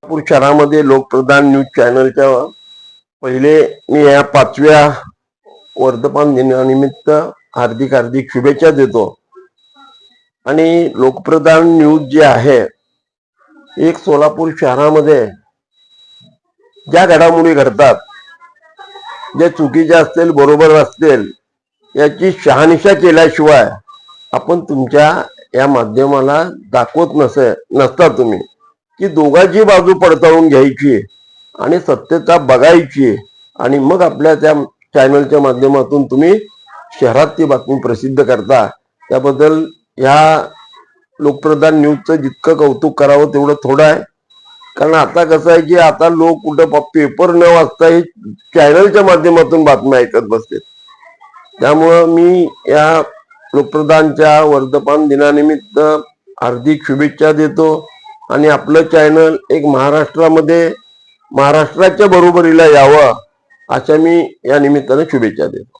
नागपूर शहरामध्ये लोकप्रधान न्यूज चॅनलच्या पहिले मी या 5व्या वर्धमान दिनानिमित्त हार्दिक हार्दिक शुभेच्छा देतो। आणि लोकप्रधान न्यूज जे आहे एक सोलापूर शहरामध्ये ज्या घडामोडी घडतात, जे चुकीचे असतील बरोबर असतील याची शहानिशा केल्याशिवाय आपण तुमच्या या माध्यमाला दाखवत नसता तुम्ही की दोघांची बाजू पडताळून घ्यायची आणि सत्यता बघायची आणि मग आपल्या त्या चॅनलच्या माध्यमातून तुम्ही शहरात ती बातमी प्रसिद्ध करता। त्याबद्दल या लोकप्रधान न्यूजचं जितकं कौतुक करावं तेवढं थोडं आहे। कारण आता कसं आहे की आता लोक कुठं पेपर न वाचता हे चॅनलच्या माध्यमातून बातम्या ऐकत बसतात। त्यामुळं मी या लोकप्रधानच्या वर्धमान दिनानिमित्त हार्दिक शुभेच्छा देतो आणि आपलं चॅनल एक महाराष्ट्राच्या बरोबरीला यावं अशा मी या निमित्ताने शुभेच्छा देतो।